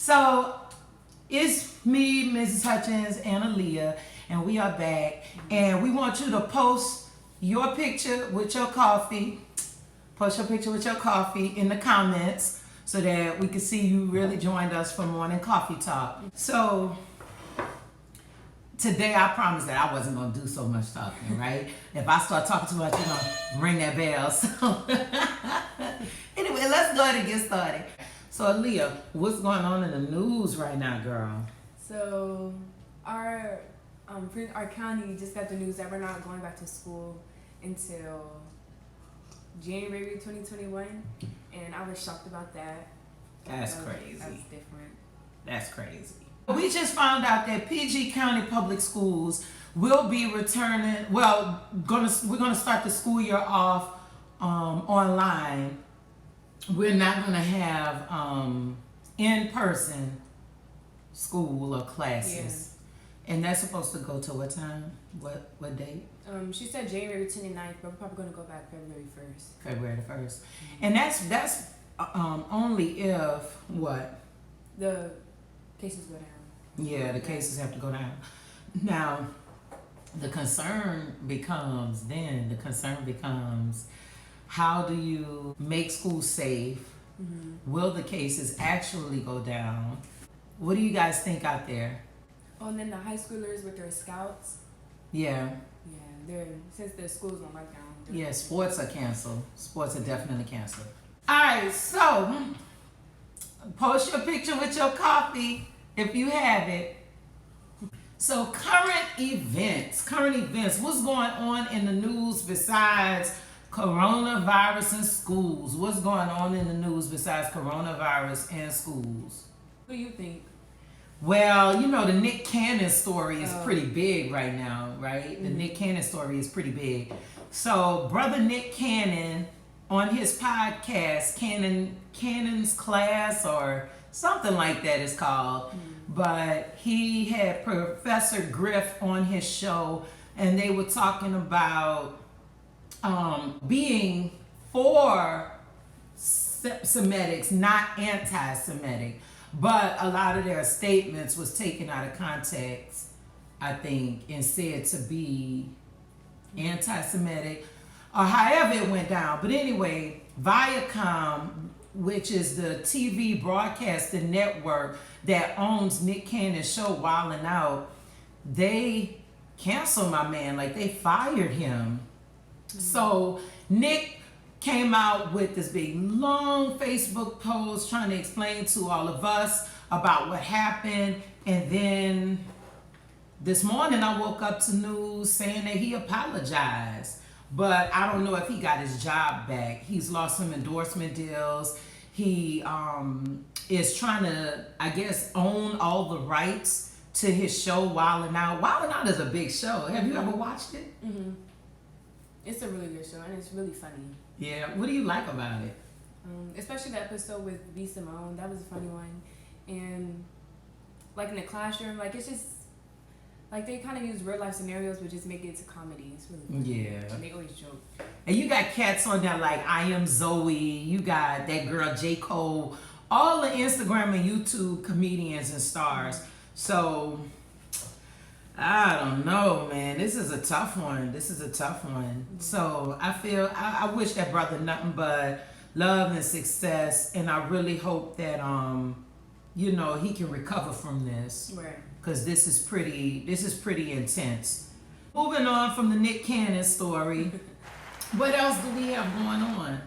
So it's me, Mrs. Hutchins, and Aaliyah, and we are back. And we want you to post your picture with your coffee. Post your picture with your coffee in the comments so that we can see you really joined us for morning coffee talk. So today I promised that I wasn't gonna do so much talking, right? If I start talking too much, you're gonna ring that bell. So anyway, let's go ahead and get started. So Aaliyah, what's going on in the news right now, girl? So our county just got the news that we're not going back to school until January 2021, and I was shocked about that. That's crazy. That's different. That's crazy. We just found out that PG County Public Schools will be returning. Well, we're gonna start the school year off online. We're not gonna have in-person school or classes. Yeah. And that's supposed to go to what time? What date? She said January 29th, but we're probably going to go back February 1st. February the 1st. And that's only if what? The cases go down. Yeah, the cases have to go down. Now, the concern becomes how do you make school safe? Mm-hmm. Will the cases actually go down? What do you guys think out there? Oh, and then the high schoolers with their scouts. Yeah. Yeah, since the school's on lockdown. Yeah, sports are canceled. Sports are definitely canceled. All right, so post your picture with your coffee if you have it. So current events. What's going on in the news besides coronavirus in schools? What's going on in the news besides coronavirus and schools? What do you think? Well, you know, the Nick Cannon story is pretty big right now, right? Mm-hmm. The Nick Cannon story is pretty big. So, brother Nick Cannon, on his podcast, Cannon's Class or something like that is called, but he had Professor Griff on his show, and they were talking about being for Semitics, not anti-Semitic. But a lot of their statements was taken out of context, I think, and said to be anti-Semitic, or however it went down. But anyway, Viacom, which is the TV broadcasting network that owns Nick Cannon's show Wildin' Out, they canceled my man, like they fired him. Mm-hmm. So Nick came out with this big long Facebook post trying to explain to all of us about what happened. And then this morning I woke up to news saying that he apologized. But I don't know if he got his job back. He's lost some endorsement deals. He is trying to, I guess, own all the rights to his show Wildin' Out. Wildin' Out is a big show. Have you ever watched it? Mm-hmm. It's a really good show, and it's really funny. Yeah, what do you like about it? Especially the episode with B. Simone, that was a funny one. And like in the classroom, like it's just like they kind of use real life scenarios but just make it to comedy. It's really funny. Yeah. And they always joke. And you got cats on there like I Am Zoe, you got that girl J. Cole, all the Instagram and YouTube comedians and stars. So I don't know, man. This is a tough one. So I wish that brother nothing but love and success, and I really hope that you know, he can recover from this. Right. Because this is pretty intense. Moving on from the Nick Cannon story, what else do we have going on?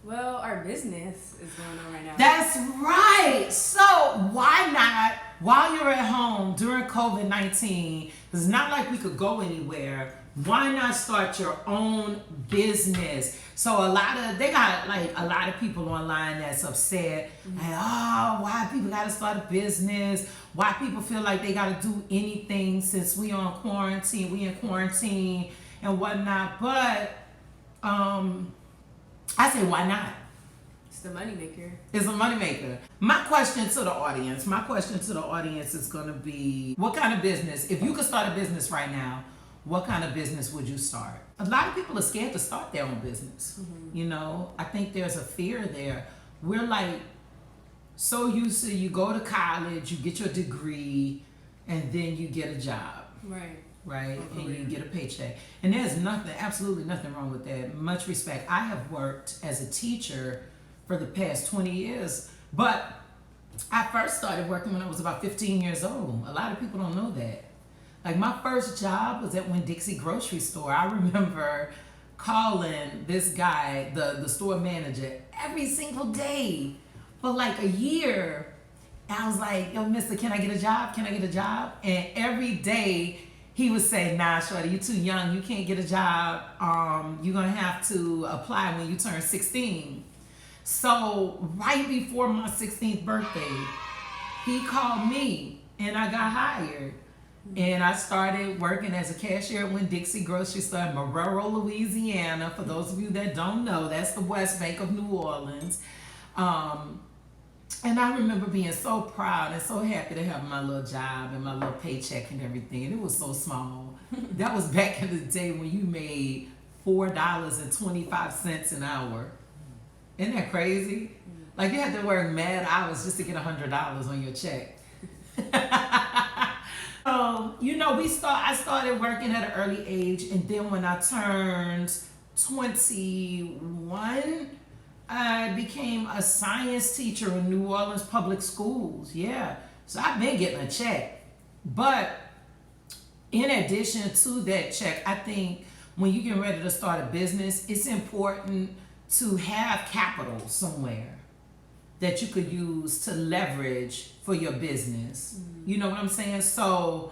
Well, our business is going on right now. That's right. So why not, while you're at home during COVID-19, it's not like we could go anywhere, why not start your own business? So they got like a lot of people online that's upset. Mm-hmm. Like, oh, why people got to start a business? Why people feel like they got to do anything since we in quarantine and whatnot. But I say, why not? It's the moneymaker. It's a moneymaker. My question to the audience is going to be, what kind of business, if you could start a business right now, what kind of business would you start? A lot of people are scared to start their own business. Mm-hmm. You know, I think there's a fear there. We're like so used to you go to college, you get your degree, and then you get a job. Right? And you get a paycheck. And there's absolutely nothing wrong with that. Much respect. I have worked as a teacher for the past 20 years, but I first started working when I was about 15 years old. A lot of people don't know that. Like, my first job was at Winn-Dixie grocery store. I remember calling this guy, the store manager, every single day for like a year. And I was like, yo, mister, can I get a job? Can I get a job? And every day he would say, nah, shorty, you too young. You can't get a job. You're going to have to apply when you turn 16. So right before my 16th birthday, he called me and I got hired. And I started working as a cashier at Winn-Dixie grocery store in Marrero, Louisiana. For those of you that don't know, that's the West Bank of New Orleans. And I remember being so proud and so happy to have my little job and my little paycheck and everything. And it was so small. That was back in the day when you made $4.25 an hour. Isn't that crazy? Like, you had to work mad hours just to get $100 on your check. You know, I started working at an early age, and then when I turned 21, I became a science teacher in New Orleans public schools. Yeah, so I've been getting a check. But in addition to that check, I think when you get ready to start a business, it's important to have capital somewhere that you could use to leverage for your business. You know what I'm saying? So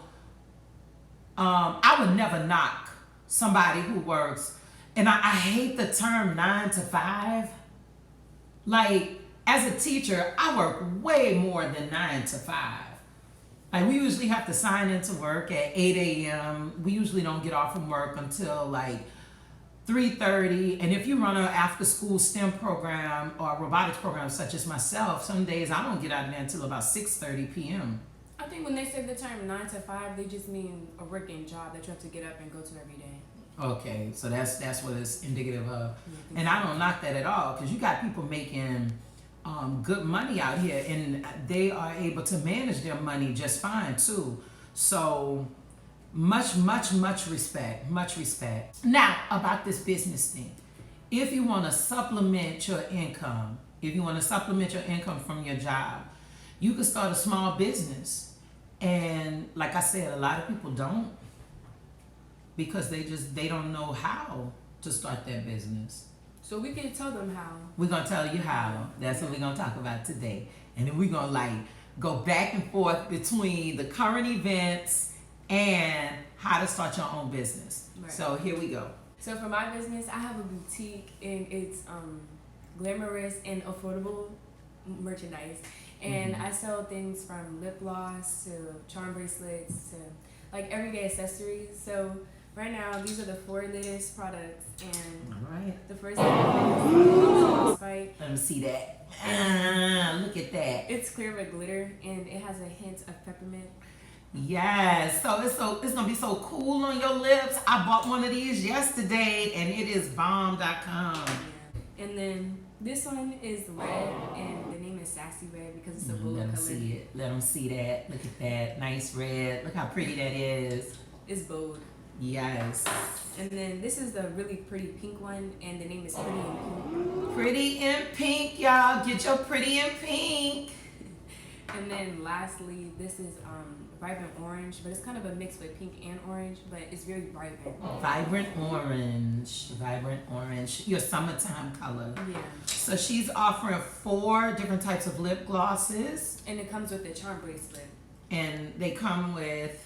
I would never knock somebody who works, and I hate the term 9 to 5. Like, as a teacher, I work way more than 9 to 5. Like, we usually have to sign into work at 8 a.m. We usually don't get off from work until like 3:30. And if you run an after-school STEM program or robotics program such as myself, some days I don't get out of there until about 6:30 p.m. I think when they say the term 9 to 5, they just mean a working job that you have to get up and go to every day. Okay, so that's what it's indicative of. And I don't knock that at all, because you got people making good money out here, and they are able to manage their money just fine too. So much respect. Now, about this business thing. If you want to supplement your income, from your job, you can start a small business. And like I said, a lot of people don't, because they don't know how to start their business. So we can tell them how. We're going to tell you how. That's what we're going to talk about today. And then we're going to go back and forth between the current events and how to start your own business. Right. So here we go. So for my business, I have a boutique, and it's glamorous and affordable merchandise. And I sell things from lip gloss to charm bracelets to like everyday accessories. So right now, these are the 4 latest products, and the first one is Spike. Let me see that. Look at that. It's clear with glitter, and it has a hint of peppermint. Yes, so it's gonna be so cool on your lips. I bought one of these yesterday, and it is bomb.com. Yeah. And then this one is red, and the name is Sassy Red because it's a bullet color. Let them see that. Look at that. Nice red. Look how pretty that is. It's bold. Yes. And then this is the really pretty pink one, and the name is Pretty in Pink. Pretty in Pink, y'all. Get your Pretty in Pink. And then lastly, this is Vibrant Orange, but it's kind of a mix with pink and orange, but it's very vibrant. Vibrant orange. Your summertime color. Yeah. So she's offering 4 different types of lip glosses. And it comes with a charm bracelet. And they come with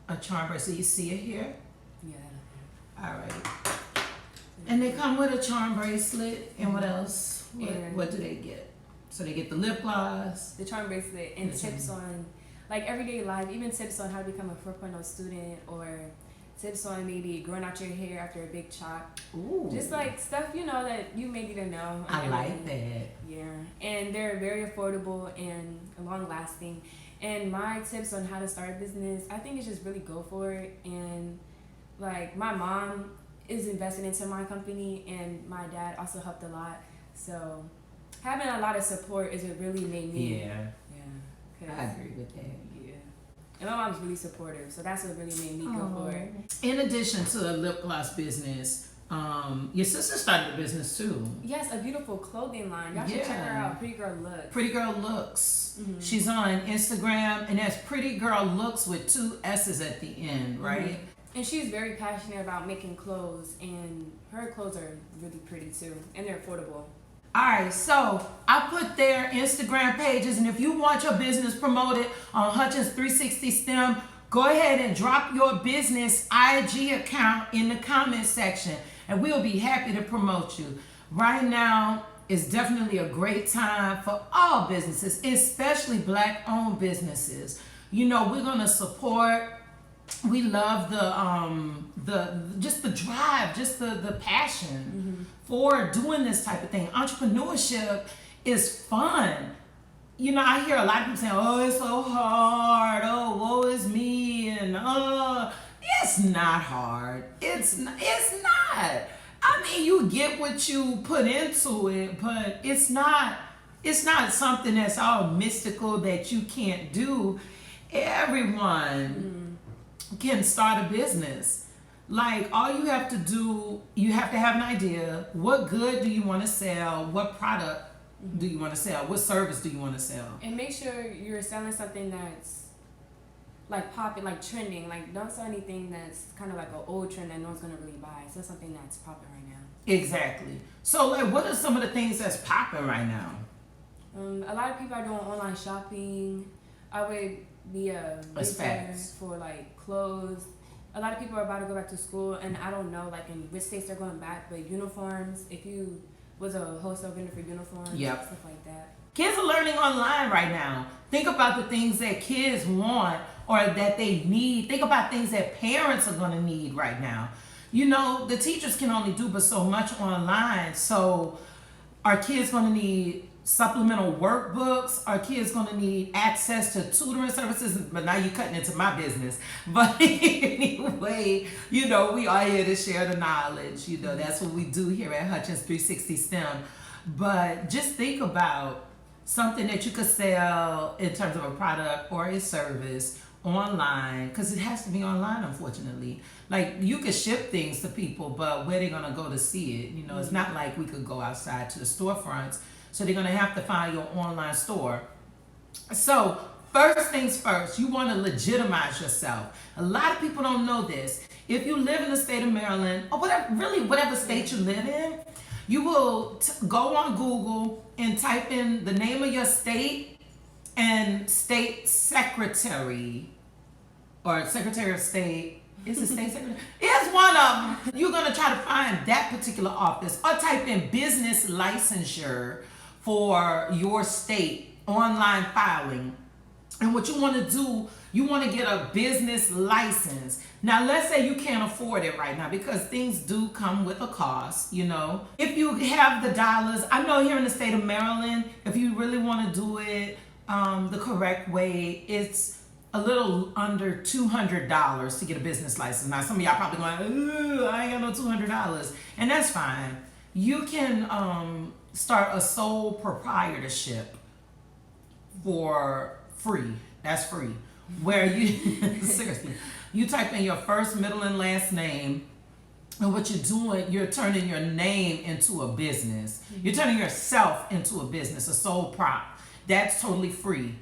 a charm bracelet. You see it here? Yeah. All right. And they come with a charm bracelet. And what else? What do they get? So they get the lip gloss, the charm bracelet, and tips on like everyday life, even tips on how to become a 4.0 student, or tips on maybe growing out your hair after a big chop. Ooh. Just like stuff, that you may need to know. I like that. Yeah. And they're very affordable and long lasting. And my tips on how to start a business, I think it's just really go for it. And like my mom is invested into my company, and my dad also helped a lot. So having a lot of support is what really made me. Yeah. I agree with that. Yeah. And my mom's really supportive, so that's what really made me go for it. In addition to the lip gloss business, your sister started a business too. Yes, a beautiful clothing line. Y'all should check her out. Pretty Girl Looks. Pretty Girl Looks. She's on Instagram, and that's Pretty Girl Looks with 2 S's at the end, right? And she's very passionate about making clothes, and her clothes are really pretty too, and they're affordable. Alright, so I put their Instagram pages, and if you want your business promoted on Hutchins 360 STEM, go ahead and drop your business IG account in the comment section, and we'll be happy to promote you. Right now is definitely a great time for all businesses, especially Black-owned businesses. You know, we're gonna support. We love the just the drive, just the passion for doing this type of thing. Entrepreneurship is fun. You know, I hear a lot of people saying, "Oh, it's so hard. Oh, woe is me," and it's not hard. It's not. I mean, you get what you put into it, but it's not something that's all mystical that you can't do. Everyone can start a business. Like, all you have to do, you have to have an idea. What good do you want to sell? What product do you want to sell? What service do you want to sell? And make sure you're selling something that's like popping, like trending. Like, don't sell anything that's kind of like an old trend that no one's gonna really buy. Sell something that's popping right now. Exactly. So, like, what are some of the things that's popping right now? A lot of people are doing online shopping. I would be a retailer for like clothes. A lot of people are about to go back to school, and I don't know like in which states they're going back, but uniforms, if you was a wholesale vendor for uniforms, stuff like that. Kids are learning online right now. Think about the things that kids want or that they need. Think about things that parents are going to need right now. You know, the teachers can only do but so much online. So are kids going to need supplemental workbooks? Are kids going to need access to tutoring services? But now you're cutting into my business. But anyway, you know, we are here to share the knowledge. You know, that's what we do here at Hutchins 360 STEM. But just think about something that you could sell in terms of a product or a service online, because it has to be online, unfortunately. Like, you could ship things to people, but where they're going to go to see it? You know, it's not like we could go outside to the storefronts. So they're going to have to find your online store. So first things first, you want to legitimize yourself. A lot of people don't know this. If you live in the state of Maryland, or whatever state you live in, you will go on Google and type in the name of your state and state secretary or secretary of state. Is it state secretary? It's one of them. You're going to try to find that particular office, or type in business licensure for your state, online filing. And what you want to do, you want to get a business license. Now, let's say you can't afford it right now, because things do come with a cost, you know. If you have the dollars, I know here in the state of Maryland, if you really want to do it the correct way, it's a little under $200 to get a business license. Now, some of y'all probably going, I ain't got no $200. And that's fine. You can start a sole proprietorship for free. That's free. Where you, seriously, you type in your first, middle, and last name, and what you're doing, you're turning your name into a business. You're turning yourself into a business, a sole prop. That's totally free.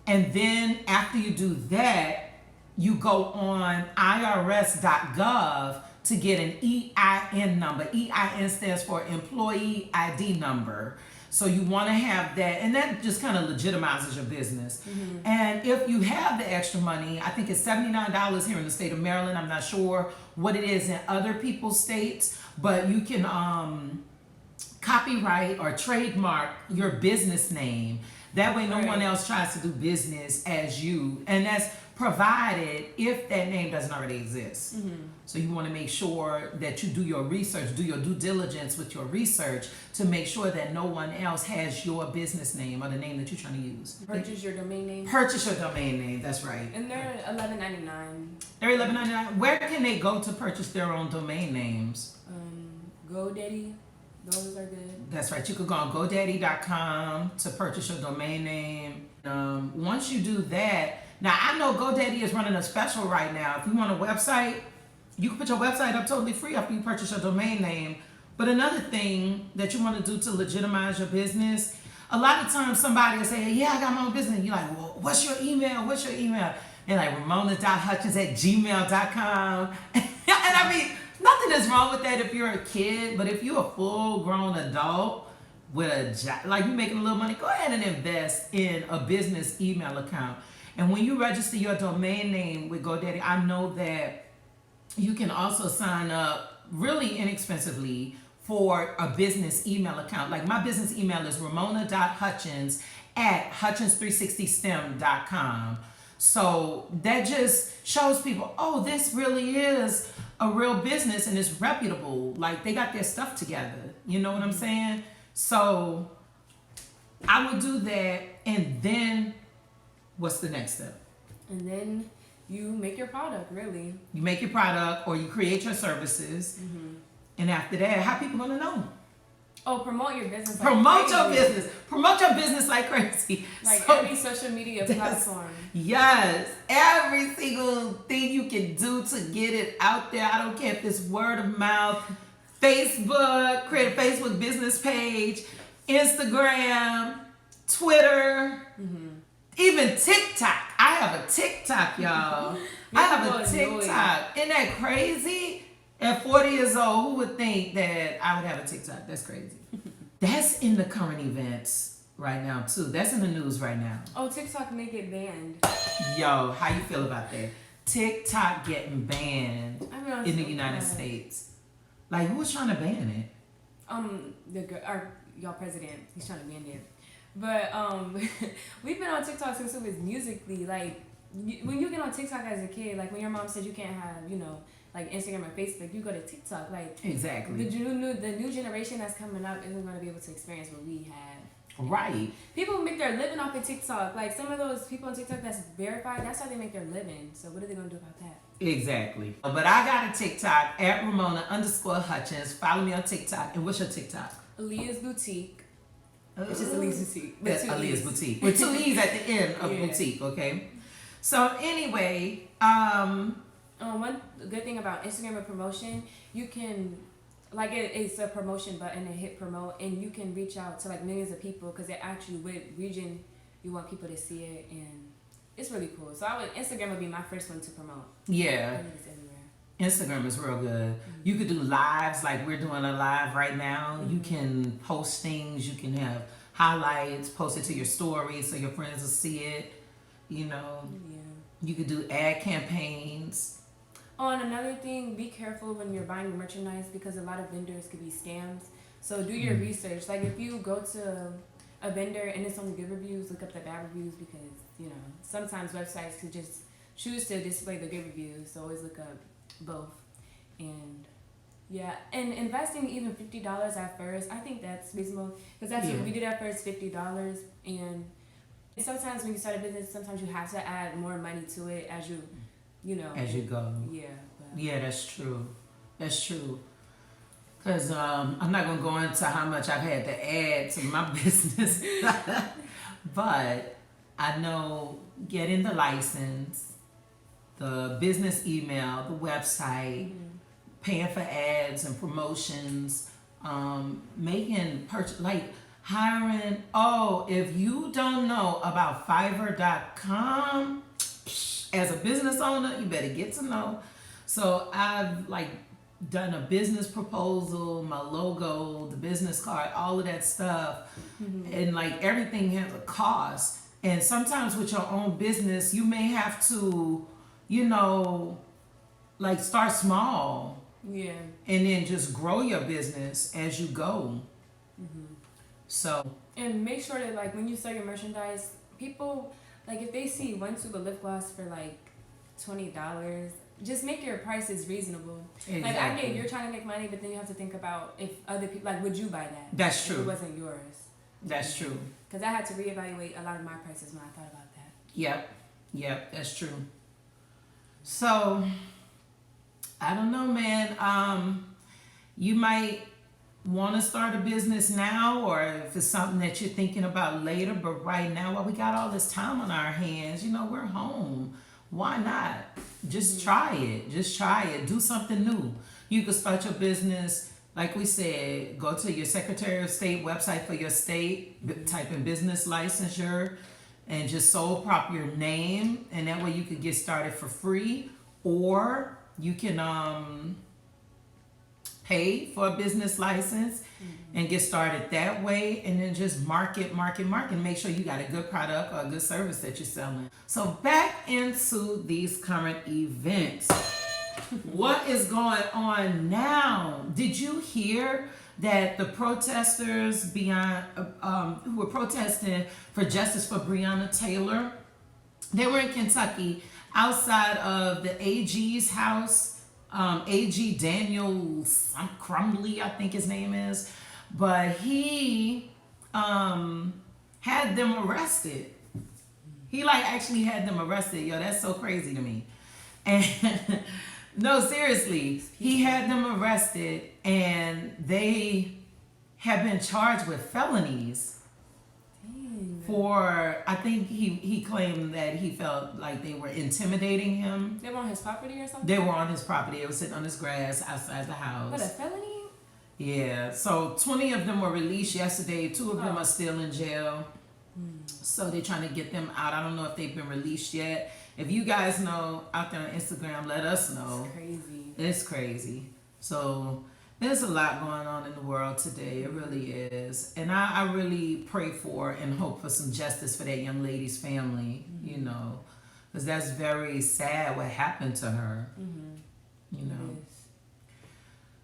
And then after you do that, you go on irs.gov to get an EIN number. EIN stands for Employee ID Number. So you want to have that, and that just kind of legitimizes your business. And if you have the extra money, I think it's $79 here in the state of Maryland. I'm not sure what it is in other people's states, but you can copyright or trademark your business name. That way no one else tries to do business as you, and that's provided if that name doesn't already exist. So you want to make sure that you do your research, do your due diligence with your research to make sure that no one else has your business name or the name that you're trying to use. Purchase your domain name. Purchase your domain name, that's right. And they're $11.99. They're $11.99. Where can they go to purchase their own domain names? GoDaddy. Those are good. That's right. You could go on GoDaddy.com to purchase your domain name. Once you do that, now I know GoDaddy is running a special right now. If you want a website, you can put your website up totally free after you purchase your domain name. But another thing that you want to do to legitimize your business, a lot of times somebody will say, yeah, I got my own business. And you're like, well, what's your email? What's your email? And like ramona.hutchins@gmail.com. And I mean, nothing is wrong with that if you're a kid, but if you're a full-grown adult with a job, like you're making a little money, go ahead and invest in a business email account. And when you register your domain name with GoDaddy, I know that you can also sign up really inexpensively for a business email account. Like my business email is ramona.hutchins@hutchins360stem.com. So that just shows people, oh, this really is a real business and it's reputable. Like they got their stuff together. You know what I'm saying? So I would do that. And then what's the next step? And then you make your product, really. You make your product or you create your services. Mm-hmm. And after that, how people gonna know? Oh, promote your business. Promote your business. Promote your business like crazy. Like every social media platform. Yes. Every single thing you can do to get it out there. I don't care if it's word of mouth, Facebook, create a Facebook business page, Instagram, Twitter, even TikTok. I have a TikTok, y'all. I have a TikTok. Isn't that crazy? At 40 years old, who would think that I would have a TikTok? That's crazy. That's in the current events right now, too. That's in the news right now. Oh, TikTok may get banned. Yo, how you feel about that? TikTok getting banned in the United States. Like, who's trying to ban it? Y'all president, he's trying to ban it. But we've been on TikTok since it was Musically. Like, when you get on TikTok as a kid, like when your mom said you can't have, like Instagram or Facebook, you go to TikTok. Like exactly. The new generation that's coming up isn't going to be able to experience what we had. Right. People make their living off of TikTok. Like some of those people on TikTok that's verified, that's how they make their living. So what are they going to do about that? Exactly. But I got a TikTok at Ramona_Hutchins. Follow me on TikTok. And what's your TikTok? Aaliyah's Boutique. It's just Aaliyah's Boutique. That's Aaliyah's Boutique. With 2 E's at the end of boutique, okay? So anyway, one good thing about Instagram or promotion, you can, like it's a promotion button and hit promote, and you can reach out to like millions of people because it actually what region you want people to see it, and it's really cool. So Instagram would be my first one to promote. Yeah. I think it's everywhere. Instagram is real good. You could do lives like we're doing a live right now. You can post things. You can have highlights, post it to your stories so your friends will see it. Yeah. You could do ad campaigns. Oh, and another thing, be careful when you're buying merchandise because a lot of vendors could be scams. So do your research. Like if you go to a vendor and it's only good reviews, look up the bad reviews because, sometimes websites could just choose to display the good reviews. So always look up both. And and investing even $50 at first, I think that's reasonable because that's what we did at first, $50. And sometimes when you start a business, sometimes you have to add more money to it as you as you go. Yeah, that's true. That's true. Because I'm not going to go into how much I've had to add to my business. But I know getting the license, the business email, the website, paying for ads and promotions, making purchase, like hiring. Oh, if you don't know about Fiverr.com, as a business owner, you better get to know. So I've done a business proposal, my logo, the business card, all of that stuff. And everything has a cost. And sometimes with your own business, you may have to, start small. Yeah. And then just grow your business as you go. So. And make sure that when you sell your merchandise, people, if they see one tube of lip gloss for $20, just make your prices reasonable. Exactly. I get you're trying to make money, but then you have to think about if other people, would you buy that? That's true. If it wasn't yours. That's true. Because I had to reevaluate a lot of my prices when I thought about that. Yep, that's true. So, I don't know, man. You might want to start a business now, or if it's something that you're thinking about later, but right now, while we got all this time on our hands, we're home. Why not? Just try it. Just try it. Do something new. You could start your business, like we said, go to your Secretary of State website for your state, type in business licensure, and just sole prop your name, and that way you could get started for free, or you can pay for a business license and get started that way, and then just market, and make sure you got a good product or a good service that you're selling. So back into these current events. What is going on now? Did you hear that the protesters who were protesting for justice for Brianna Taylor, they were in Kentucky outside of the AG's house, AG Daniel Crumley, I think his name is, but he had them arrested. He actually had them arrested. Yo, that's so crazy to me. And no, seriously, he had them arrested, and they have been charged with felonies. Dang. For, I think he claimed that he felt like they were intimidating him. They were on his property or something? They were on his property. They were sitting on his grass outside the house. What, a felony? Yeah, so 20 of them were released yesterday. 2 of them are still in jail. So they're trying to get them out. I don't know if they've been released yet. If you guys know out there on Instagram, let us know. It's crazy. It's crazy. So there's a lot going on in the world today. It really is. And I really pray for and hope for some justice for that young lady's family, because that's very sad what happened to her, Yes.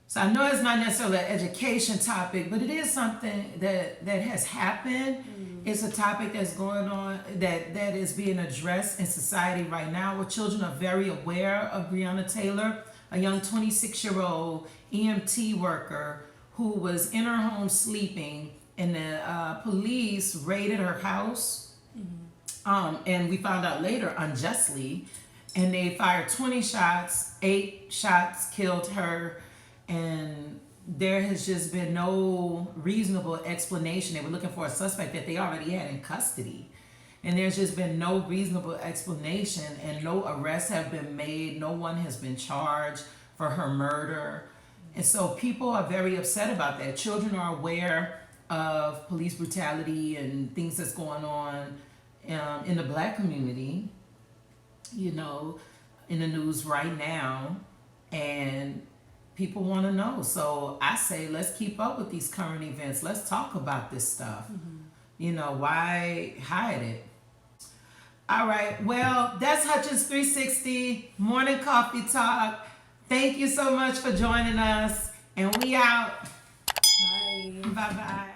So I know it's not necessarily an education topic, but it is something that has happened. It's a topic that's going on, that is being addressed in society right now, where children are very aware of Brianna Taylor, a young 26-year-old EMT worker who was in her home sleeping, and the police raided her house, and we found out later, unjustly, and they fired 20 shots, 8 shots killed her, and there has just been no reasonable explanation. They were looking for a suspect that they already had in custody. And there's just been no reasonable explanation, and no arrests have been made. No one has been charged for her murder. And so people are very upset about that. Children are aware of police brutality and things that's going on in the Black community, in the news right now. And people want to know. So I say, let's keep up with these current events. Let's talk about this stuff. Why hide it? All right. Well, that's Hutchins 360 Morning Coffee Talk. Thank you so much for joining us. And we out. Bye. Bye-bye.